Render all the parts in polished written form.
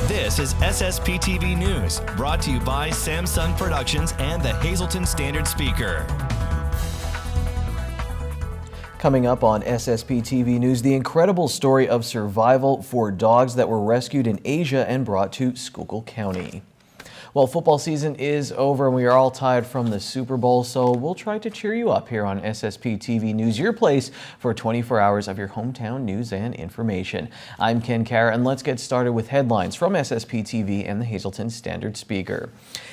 This is SSPTV News, brought to you by Samsung Productions and the Hazleton Standard Speaker. Coming up on SSPTV News, the incredible story of survival for dogs that were rescued in Asia and brought to Schuylkill County. Well, football season is over and we are all tired from the Super Bowl, so we'll try to cheer you up here on SSPTV News, your place for 24 hours of your hometown news and information. I'm Ken Kara, and let's get started with headlines from SSPTV and the Hazleton Standard Speaker.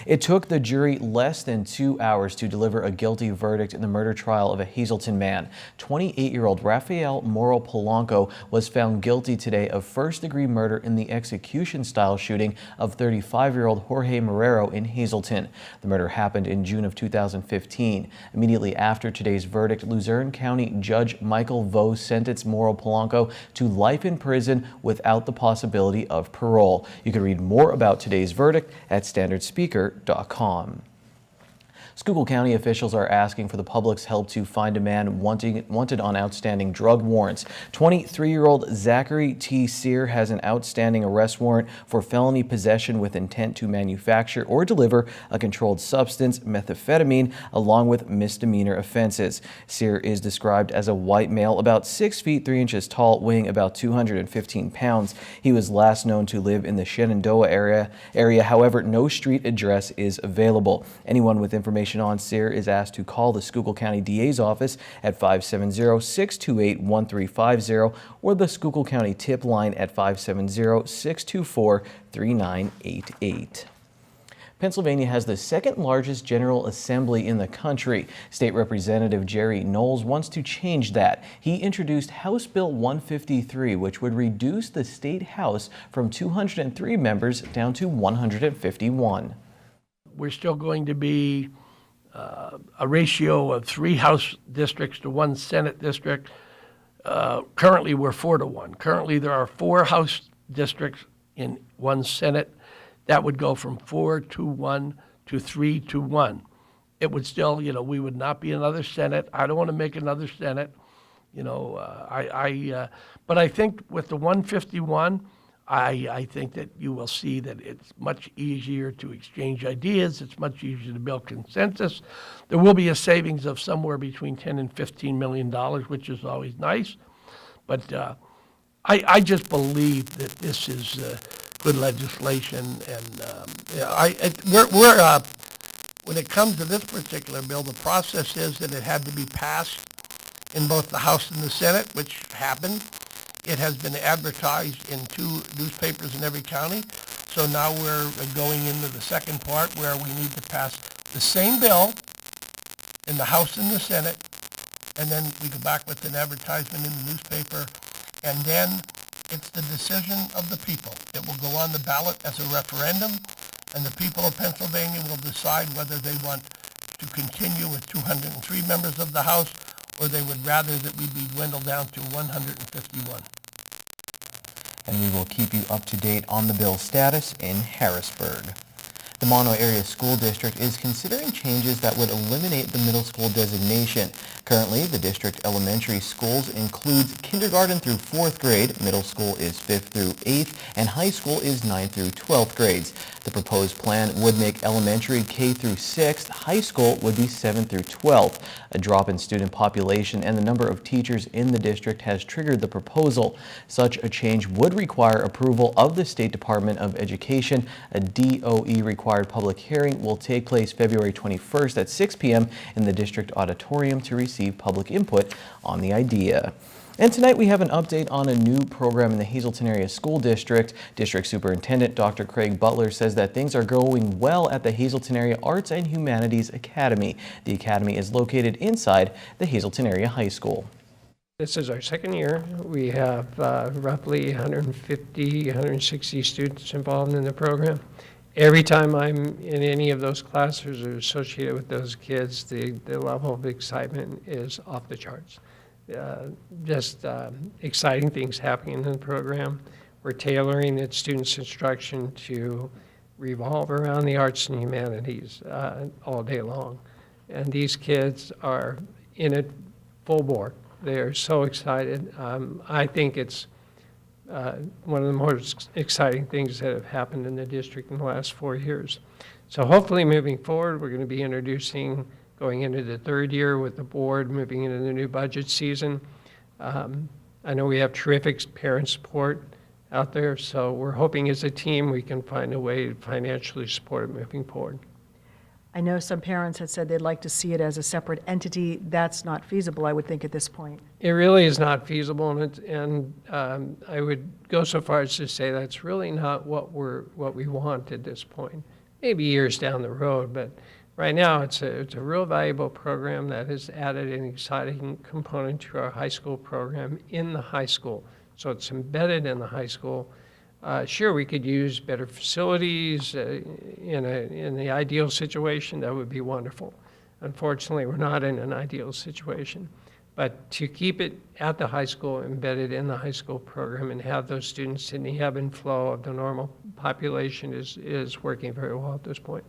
It took the jury less than 2 hours to deliver a guilty verdict in the murder trial of a Hazleton man. 28-year-old Rafael Moro Polanco was found guilty today of first-degree murder in the execution-style shooting of 35-year-old Jorge Marrero in Hazleton. The murder happened in June of 2015. Immediately after today's verdict, Luzerne County Judge Michael Vo sentenced Moro Polanco to life in prison without the possibility of parole. You can read more about today's verdict at standardspeaker.com. Schuylkill County officials are asking for the public's help to find a man wanted on outstanding drug warrants. 23-year-old Zachary T. Sear has an outstanding arrest warrant for felony possession with intent to manufacture or deliver a controlled substance, methamphetamine, along with misdemeanor offenses. Sear is described as a white male, about 6 feet 3 inches tall, weighing about 215 pounds. He was last known to live in the Shenandoah area. However, no street address is available. Anyone with information on Sear is asked to call the Schuylkill County DA's office at 570-628-1350 or the Schuylkill County tip line at 570-624-3988. Pennsylvania has the second largest General Assembly in the country. State Representative Jerry Knowles wants to change that. He introduced House Bill 153, which would reduce the state House from 203 members down to 151. We're still going to be a ratio of 3 House districts to 1 Senate district. Currently, we're 4-to-1. Currently, there are 4 House districts in 1 Senate. That would go from 4-to-1 to 3-to-1. It would still, we would not be another Senate. I don't want to make another Senate. But I think with the 151, I think that you will see that it's much easier to exchange ideas. It's much easier to build consensus. There will be a savings of somewhere between $10 and $15 million, which is always nice. But I just believe that this is good legislation. And when it comes to this particular bill, the process is that it had to be passed in both the House and the Senate, which happened. It has been advertised in 2 newspapers in every county. So now we're going into the second part where we need to pass the same bill in the House and the Senate, and then we go back with an advertisement in the newspaper, and then it's the decision of the people. It will go on the ballot as a referendum, and the people of Pennsylvania will decide whether they want to continue with 203 members of the House, or they would rather that we be dwindled down to 151. And we will keep you up to date on the bill's status in Harrisburg. The Mono Area School District is considering changes that would eliminate the middle school designation. Currently, the district elementary schools includes kindergarten through 4th grade, middle school is 5th through 8th, and high school is 9th through 12th grades. The proposed plan would make elementary K through 6th, high school would be 7th through 12th. A drop in student population and the number of teachers in the district has triggered the proposal. Such a change would require approval of the State Department of Education. A DOE required public hearing will take place February 21st at 6 p.m. in the district auditorium to receive public input on the idea. And tonight we have an update on a new program in the Hazleton Area School District. District Superintendent Dr. Craig Butler says that things are going well at the Hazleton Area Arts and Humanities Academy. The academy is located inside the Hazleton Area High School. This is our second year. We have roughly 150, 160 students involved in the program. Every time I'm in any of those classes or associated with those kids, the level of excitement is off the charts. Exciting things happening in the program. We're tailoring its students' instruction to revolve around the arts and humanities all day long. And these kids are in it full bore. They're so excited. I think it's one of the most exciting things that have happened in the district in the last 4 years. So hopefully moving forward, we're going to be introducing, going into the third year with the board, moving into the new budget season. I know we have terrific parent support out there, so we're hoping as a team we can find a way to financially support it moving forward. I know some parents had said they'd like to see it as a separate entity. That's not feasible, I would think, at this point. It really is not feasible, and I would go so far as to say that's really not what we want at this point. Maybe years down the road, but right now it's a real valuable program that has added an exciting component to our high school program in the high school. So it's embedded in the high school. Sure, we could use better facilities in the ideal situation. That would be wonderful. Unfortunately, we're not in an ideal situation. But to keep it at the high school, embedded in the high school program, and have those students in the ebb and flow of the normal population is working very well at this point.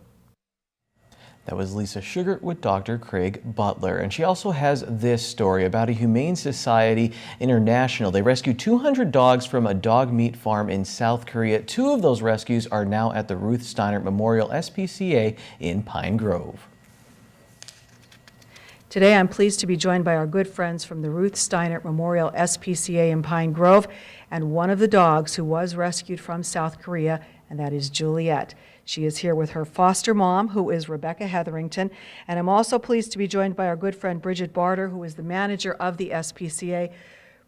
That was Lisa Sugar with Dr. Craig Butler. And she also has this story about a Humane Society International. They rescued 200 dogs from a dog meat farm in South Korea. 2 of those rescues are now at the Ruth Steinert Memorial SPCA in Pine Grove. Today, I'm pleased to be joined by our good friends from the Ruth Steinert Memorial SPCA in Pine Grove, and one of the dogs who was rescued from South Korea, and that is Juliet. She is here with her foster mom, who is Rebecca Hetherington, and I'm also pleased to be joined by our good friend Bridget Barter, who is the manager of the SPCA.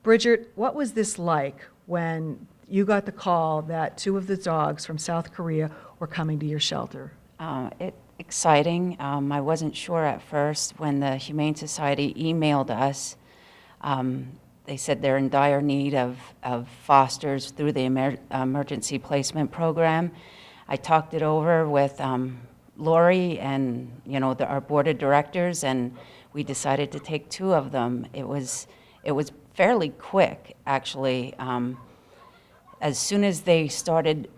Bridget, what was this like when you got the call that 2 of the dogs from South Korea were coming to your shelter? Exciting. I wasn't sure at first when the Humane Society emailed us. They said they're in dire need of fosters through the emergency placement program. I talked it over with Lori and our board of directors, and we decided to take 2 of them. It was fairly quick, actually. As soon as they started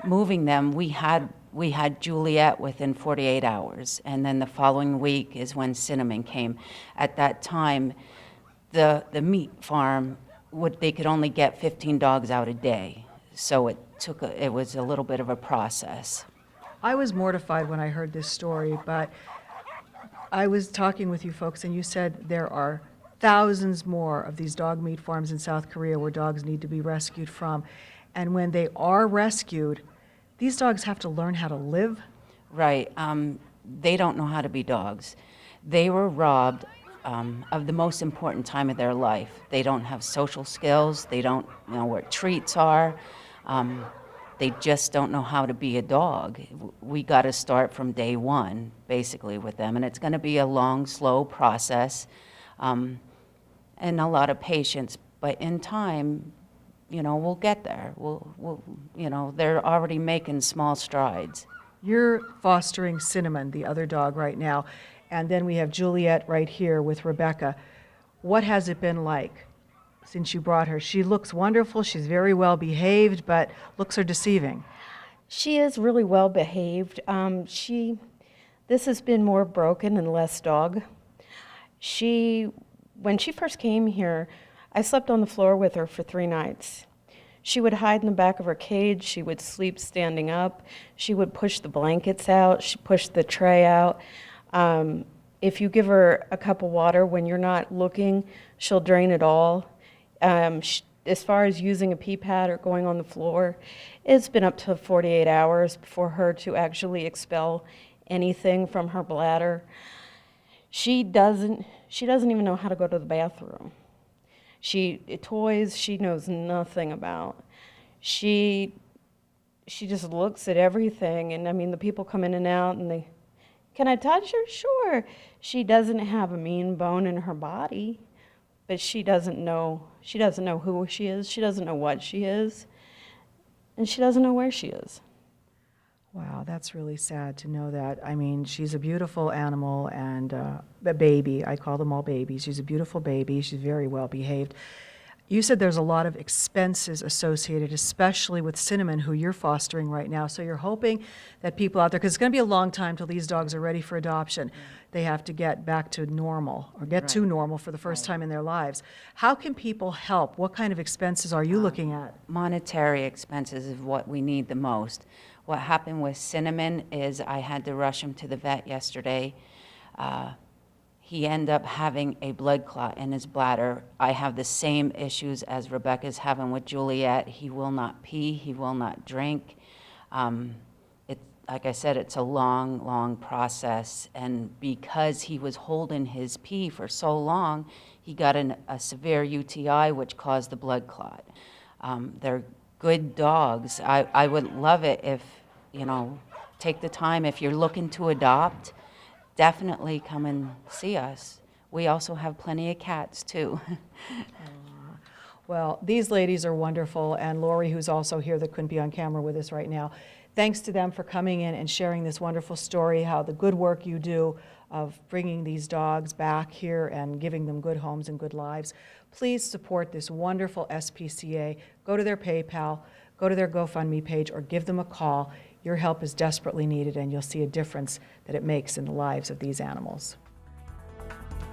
moving them, we had Juliet within 48 hours, and then the following week is when Cinnamon came. At that time, the meat farm they could only get 15 dogs out a day, so it was a little bit of a process. I was mortified when I heard this story, but I was talking with you folks, and you said there are thousands more of these dog meat farms in South Korea where dogs need to be rescued from. And when they are rescued, these dogs have to learn how to live. Right. They don't know how to be dogs. They were robbed of the most important time of their life. They don't have social skills. They don't know where treats are. They just don't know how to be a dog. We got to start from day one, basically, with them. And it's going to be a long, slow process and a lot of patience. But in time, we'll get there. They're already making small strides. You're fostering Cinnamon, the other dog, right now. And then we have Juliet right here with Rebecca. What has it been like since you brought her? She looks wonderful. She's very well behaved, but looks are deceiving. She is really well behaved. This has been more broken and less dog. When she first came here, I slept on the floor with her for 3 nights. She would hide in the back of her cage. She would sleep standing up. She would push the blankets out. She pushed the tray out. If you give her a cup of water when you're not looking, she'll drain it all. As far as using a pee pad or going on the floor, it's been up to 48 hours for her to actually expel anything from her bladder. She doesn't even know how to go to the bathroom. Toys, she knows nothing about. She just looks at everything, and I mean, the people come in and out, and can I touch her? Sure. She doesn't have a mean bone in her body, but she doesn't know who she is. She doesn't know what she is, and she doesn't know where she is. Wow, that's really sad to know that. I mean, she's a beautiful animal and a baby. I call them all babies. She's a beautiful baby. She's very well behaved. You said there's a lot of expenses associated, especially with Cinnamon, who you're fostering right now. So you're hoping that people out there, because it's going to be a long time till these dogs are ready for adoption, they have to get back to normal or get to normal for the first time in their lives. How can people help? What kind of expenses are you looking at? Monetary expenses is what we need the most. What happened with Cinnamon is I had to rush him to the vet yesterday. He ended up having a blood clot in his bladder. I have the same issues as Rebecca's having with Juliet. He will not pee, he will not drink. Like I said, it's a long, long process. And because he was holding his pee for so long, he got a severe UTI, which caused the blood clot. They're good dogs. I would love it if, take the time, if you're looking to adopt, definitely come and see us. We also have plenty of cats, too. Well, these ladies are wonderful, and Lori, who's also here that couldn't be on camera with us right now, thanks to them for coming in and sharing this wonderful story, how the good work you do of bringing these dogs back here and giving them good homes and good lives. Please support this wonderful SPCA. Go to their PayPal, go to their GoFundMe page, or give them a call. Your help is desperately needed, and you'll see a difference that it makes in the lives of these animals.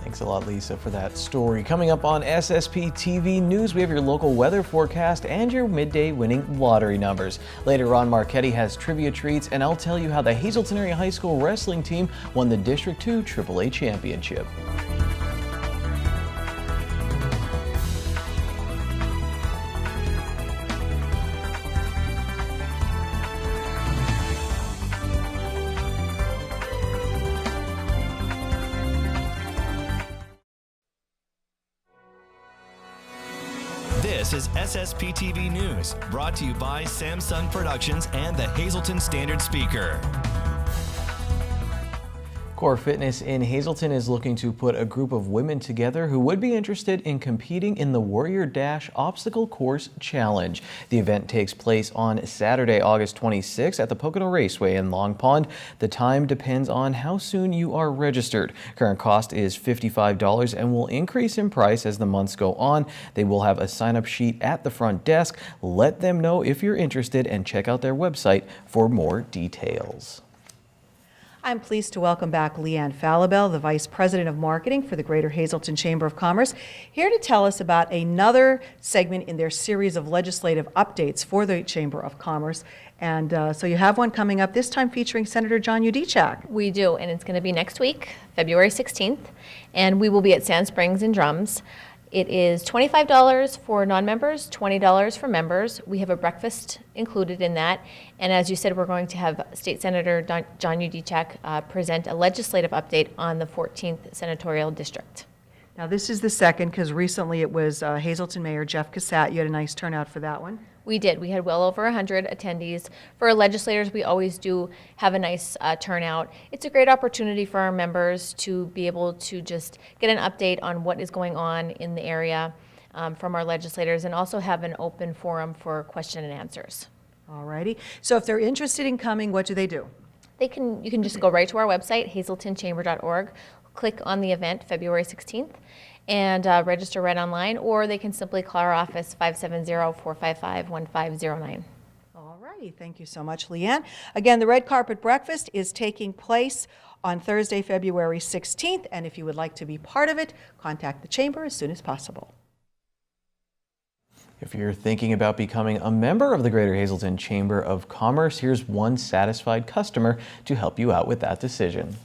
Thanks a lot, Lisa, for that story. Coming up on SSP TV News, we have your local weather forecast and your midday winning lottery numbers. Later on, Marquetti has trivia treats, and I'll tell you how the Hazleton Area High School wrestling team won the District 2 AAA championship. This is SSPTV News, brought to you by Samsung Productions and the Hazleton Standard Speaker. Core Fitness in Hazleton is looking to put a group of women together who would be interested in competing in the Warrior Dash Obstacle Course Challenge. The event takes place on Saturday, August 26th at the Pocono Raceway in Long Pond. The time depends on how soon you are registered. Current cost is $55 and will increase in price as the months go on. They will have a sign-up sheet at the front desk. Let them know if you're interested and check out their website for more details. I'm pleased to welcome back Leanne Falabelle, the Vice President of Marketing for the Greater Hazleton Chamber of Commerce, here to tell us about another segment in their series of legislative updates for the Chamber of Commerce. And so you have one coming up, this time featuring Senator John Udechak. We do, and it's going to be next week, February 16th, and we will be at Sand Springs and Drums. It is $25 for non-members, $20 for members. We have a breakfast included in that. And as you said, we're going to have State Senator John Udechak present a legislative update on the 14th Senatorial District. Now, this is the second, because recently it was Hazleton Mayor Jeff Cassatt. You had a nice turnout for that one. We did. We had well over 100 attendees. For our legislators, we always do have a nice turnout. It's a great opportunity for our members to be able to just get an update on what is going on in the area from our legislators, and also have an open forum for question and answers. All righty. So if they're interested in coming, what do they do? You can just go right to our website, hazletonchamber.org, click on the event, February 16th, and register right online, or they can simply call our office, 570-455-1509. All righty. Thank you so much, Leanne. Again, the Red Carpet Breakfast is taking place on Thursday, February 16th, and if you would like to be part of it, contact the Chamber as soon as possible. If you're thinking about becoming a member of the Greater Hazleton Chamber of Commerce, here's one satisfied customer to help you out with that decision.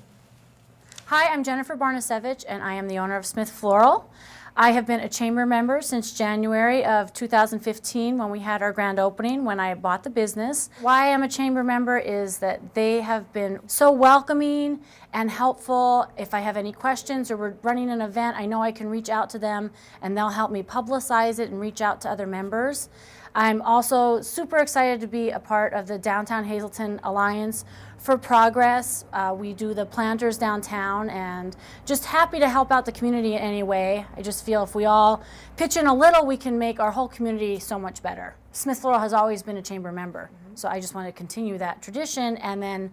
Hi, I'm Jennifer Barnasevich, and I am the owner of Smith Floral. I have been a chamber member since January of 2015 when we had our grand opening, when I bought the business. Why I'm a chamber member is that they have been so welcoming and helpful. If I have any questions or we're running an event, I know I can reach out to them and they'll help me publicize it and reach out to other members. I'm also super excited to be a part of the Downtown Hazleton Alliance for Progress. We do the planters downtown, and just happy to help out the community in any way. I just feel if we all pitch in a little, we can make our whole community so much better. Smith Floral has always been a chamber member, so I just want to continue that tradition. And then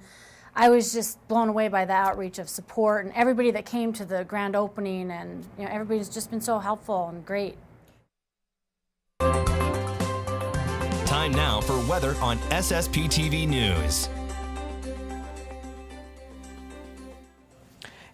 I was just blown away by the outreach of support and everybody that came to the grand opening, and everybody's just been so helpful and great. Time now for weather on SSPTV News.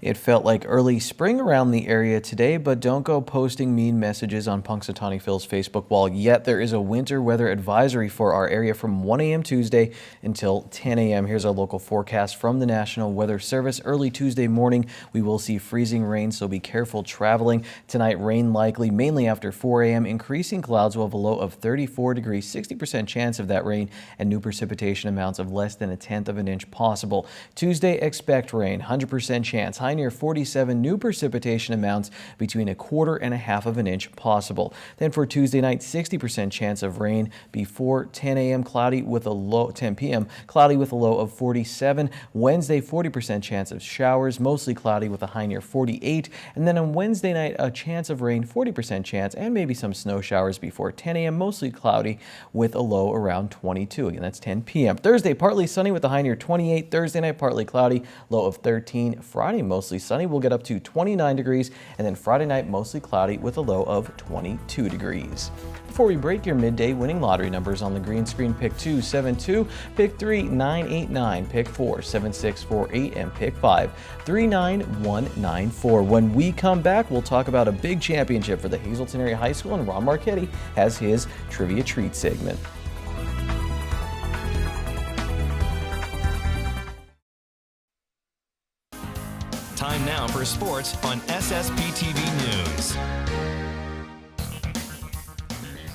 It felt like early spring around the area today, but don't go posting mean messages on Punxsutawney Phil's Facebook wall yet. There is a winter weather advisory for our area from 1 a.m. Tuesday until 10 a.m. Here's our local forecast from the National Weather Service. Early Tuesday morning, we will see freezing rain, so be careful traveling. Tonight, rain likely mainly after 4 a.m. Increasing clouds will have a low of 34 degrees, 60% chance of that rain, and new precipitation amounts of less than 1/10 of an inch possible. Tuesday, expect rain, 100% chance. High near 47, new precipitation amounts between 1/4 and 1/2 of an inch possible. Then for Tuesday night, 60% chance of rain before 10 a.m. cloudy with a low 10 p.m. cloudy with a low of 47. Wednesday, 40% chance of showers, mostly cloudy with a high near 48. And then on Wednesday night, a chance of rain, 40% chance, and maybe some snow showers before 10 a.m. mostly cloudy with a low around 22. Again, that's 10 p.m. Thursday, partly sunny with a high near 28. Thursday night, partly cloudy, low of 13. Friday, mostly sunny, we'll get up to 29 degrees, and then Friday night mostly cloudy with a low of 22 degrees. Before we break, your midday winning lottery numbers on the green screen: pick 2, 7-2, pick 3, 9-8-9, pick 4, 7-6-4-8, and pick 5, 3-9-1-9-4. When we come back, we'll talk about a big championship for the Hazelton Area High School, and Ron Marchetti has his Trivia Treat segment. Time now for sports on SSPTV News.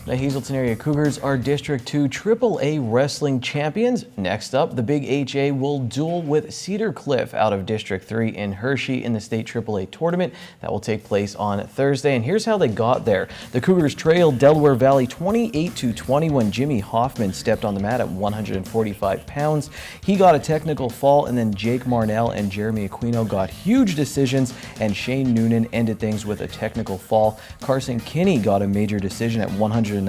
The Hazelton Area Cougars are District 2 AAA wrestling champions. Next up, the Big HA will duel with Cedar Cliff out of District 3 in Hershey in the state AAA tournament. That will take place on Thursday, and here's how they got there. The Cougars trailed Delaware Valley 28-20 when Jimmy Hoffman stepped on the mat at 145 pounds. He got a technical fall, and then Jake Marnell and Jeremy Aquino got huge decisions, and Shane Noonan ended things with a technical fall. Carson Kinney got a major decision at 195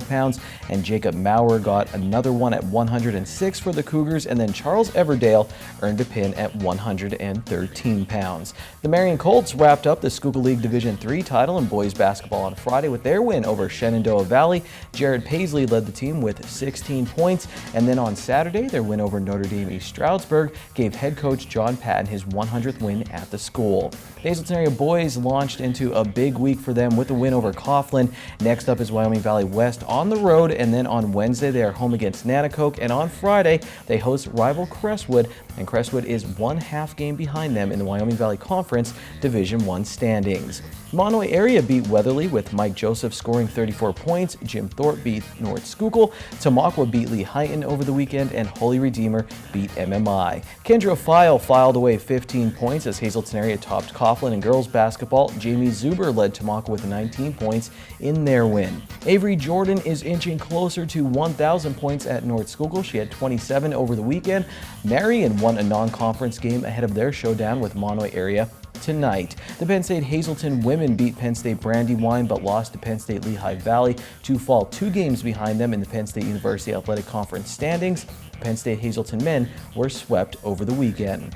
pounds, and Jacob Maurer got another one at 106 for the Cougars, and then Charles Everdale earned a pin at 113 pounds. The Marion Colts wrapped up the Schuylkill League Division III title in boys basketball on Friday with their win over Shenandoah Valley. Jared Paisley led the team with 16 points, and then on Saturday, their win over Notre Dame East Stroudsburg gave head coach John Patton his 100th win at the school. The Hazelton Area boys launched into a big week for them with a win over Coughlin. Next up is Wyoming Valley West on the road, and then on Wednesday they are home against Nanticoke, and on Friday they host rival Crestwood, and Crestwood is 1/2 game behind them in the Wyoming Valley Conference Division I standings. Monomoy area beat Weatherly with Mike Joseph scoring 34 points. Jim Thorpe beat North Schuylkill. Tamaqua beat Lee Heighton over the weekend, and Holy Redeemer beat MMI. Kendra File filed away 15 points as Hazelton Area topped Coughlin in girls basketball. Jamie Zuber led Tamaqua with 19 points in their win. Avery Jordan is inching closer to 1,000 points at North Schuylkill. She had 27 over the weekend. Marion won a non-conference game ahead of their showdown with Monomoy area tonight. The Penn State Hazelton women beat Penn State Brandywine but lost to Penn State Lehigh Valley to fall 2 games behind them in the Penn State University Athletic Conference standings. Penn State Hazelton men were swept over the weekend.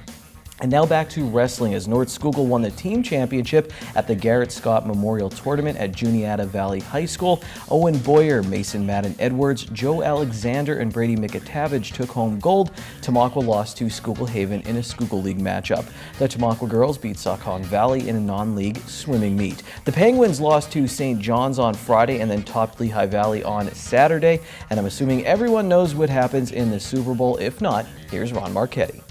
And now back to wrestling as North Schuylkill won the team championship at the Garrett Scott Memorial Tournament at Juniata Valley High School. Owen Boyer, Mason Madden Edwards, Joe Alexander, and Brady McAtavage took home gold. Tamaqua lost to Schuylkill Haven in a Schuylkill League matchup. The Tamaqua girls beat Saucon Valley in a non-league swimming meet. The Penguins lost to St. John's on Friday and then topped Lehigh Valley on Saturday. And I'm assuming everyone knows what happens in the Super Bowl. If not, here's Ron Marchetti.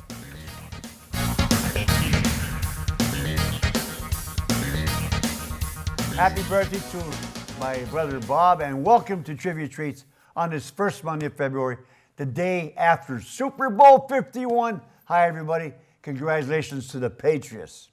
Happy birthday to my brother Bob, and welcome to Trivia Treats on this first Monday of February, the day after Super Bowl 51. Hi, everybody. Congratulations to the Patriots.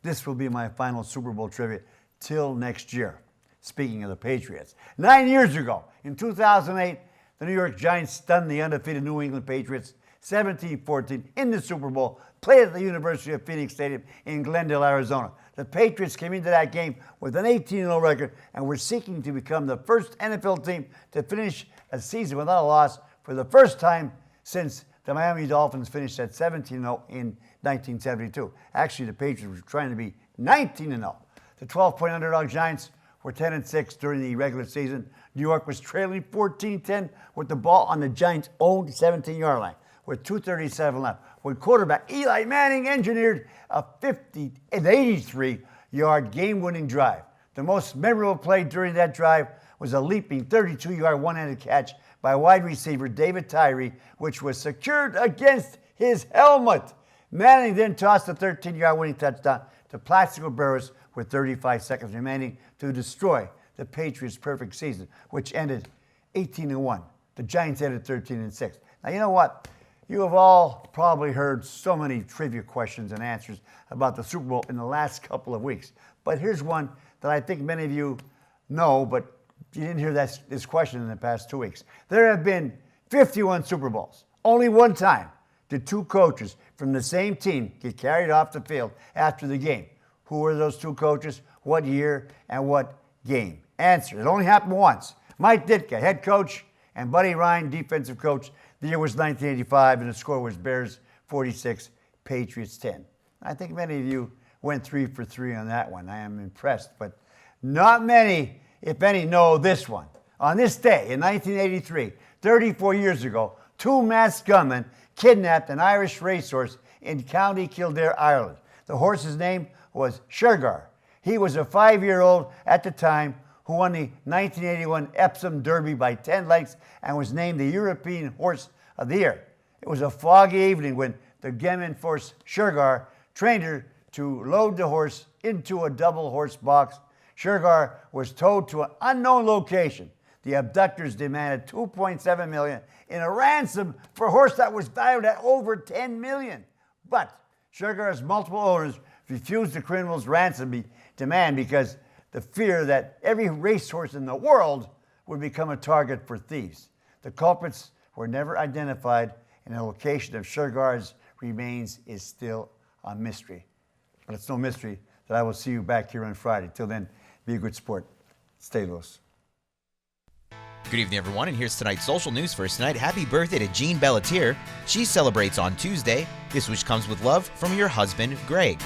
This will be my final Super Bowl trivia till next year. Speaking of the Patriots, 9 years ago, in 2008, the New York Giants stunned the undefeated New England Patriots 17-14 in the Super Bowl, played at the University of Phoenix Stadium in Glendale, Arizona. The Patriots came into that game with an 18-0 record and were seeking to become the first NFL team to finish a season without a loss for the first time since the Miami Dolphins finished at 17-0 in 1972. Actually, the Patriots were trying to be 19-0. The 12-point underdog Giants were 10-6 during the regular season. New York was trailing 14-10 with the ball on the Giants' own 17-yard line with 2:37 left, when quarterback Eli Manning engineered a 83-yard game-winning drive. The most memorable play during that drive was a leaping 32-yard one-handed catch by wide receiver David Tyree, which was secured against his helmet. Manning then tossed a 13-yard winning touchdown to Plaxico Burress with 35 seconds remaining to destroy the Patriots' perfect season, which ended 18-1. The Giants ended 13-6. Now, you know what? You have all probably heard so many trivia questions and answers about the Super Bowl in the last couple of weeks. But here's one that I think many of you know, but you didn't hear this question in the past 2 weeks. There have been 51 Super Bowls. Only one time did two coaches from the same team get carried off the field after the game. Who were those two coaches? What year and what game? Answer: it only happened once. Mike Ditka, head coach, and Buddy Ryan, defensive coach. The year was 1985, and the score was Bears 46, Patriots 10. I think many of you went 3 for 3 on that one. I am impressed, but not many, if any, know this one. On this day in 1983, 34 years ago, two masked gunmen kidnapped an Irish racehorse in County Kildare, Ireland. The horse's name was Shergar. He was a 5-year-old at the time who won the 1981 Epsom Derby by 10 lengths and was named the European Horse of the Year. It was a foggy evening when the gunmen forced Shergar, trained her to load the horse into a double horse box. Shergar was towed to an unknown location. The abductors demanded $2.7 million in a ransom for a horse that was valued at over $10 million. But Shergar's multiple owners refused the criminals' ransom demand because the fear that every racehorse in the world would become a target for thieves. The culprits were never identified, and the location of Shergar's remains is still a mystery. But it's no mystery that I will see you back here on Friday. Till then, be a good sport. Stay loose. Good evening, everyone, and here's tonight's social news first tonight. Happy birthday to Jean Bellatier. She celebrates on Tuesday. This wish comes with love from your husband, Greg.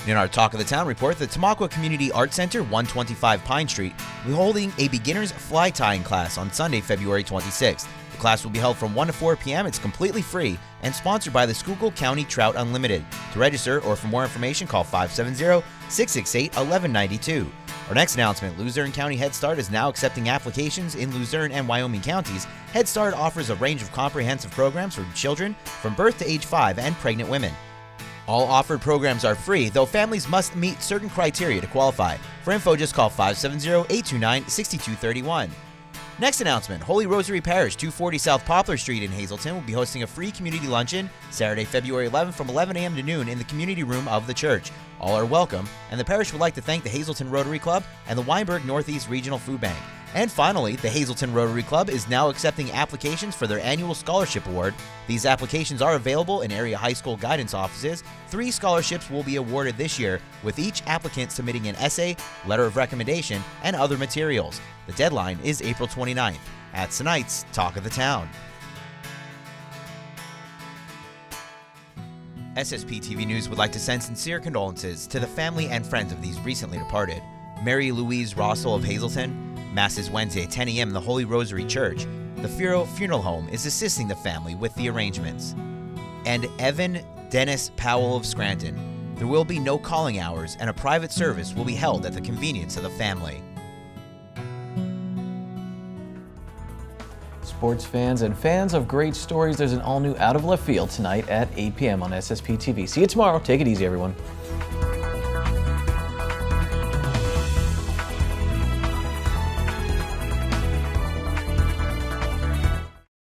In our Talk of the Town report, the Tamaqua Community Arts Center, 125 Pine Street, will be holding a beginner's fly tying class on Sunday, February 26th. The class will be held from 1 to 4 p.m. It's completely free and sponsored by the Schuylkill County Trout Unlimited. To register or for more information, call 570-668-1192. Our next announcement, Luzerne County Head Start is now accepting applications in Luzerne and Wyoming counties. Head Start offers a range of comprehensive programs for children from birth to age 5 and pregnant women. All offered programs are free, though families must meet certain criteria to qualify. For info, just call 570-829-6231. Next announcement, Holy Rosary Parish, 240 South Poplar Street in Hazleton will be hosting a free community luncheon Saturday, February 11th from 11 a.m. to noon in the community room of the church. All are welcome, and the parish would like to thank the Hazleton Rotary Club and the Weinberg Northeast Regional Food Bank. And finally, the Hazleton Rotary Club is now accepting applications for their annual scholarship award. These applications are available in area high school guidance offices. 3 scholarships will be awarded this year, with each applicant submitting an essay, letter of recommendation, and other materials. The deadline is April 29th. That's tonight's Talk of the Town. SSPTV News would like to send sincere condolences to the family and friends of these recently departed. Mary Louise Rossell of Hazleton. Mass is Wednesday at 10 a.m. in the Holy Rosary Church. The Furo Funeral Home is assisting the family with the arrangements. And Evan Dennis Powell of Scranton. There will be no calling hours, and a private service will be held at the convenience of the family. Sports fans and fans of great stories, there's an all-new Out of Left Field tonight at 8 p.m. on SSPTV. See you tomorrow. Take it easy, everyone.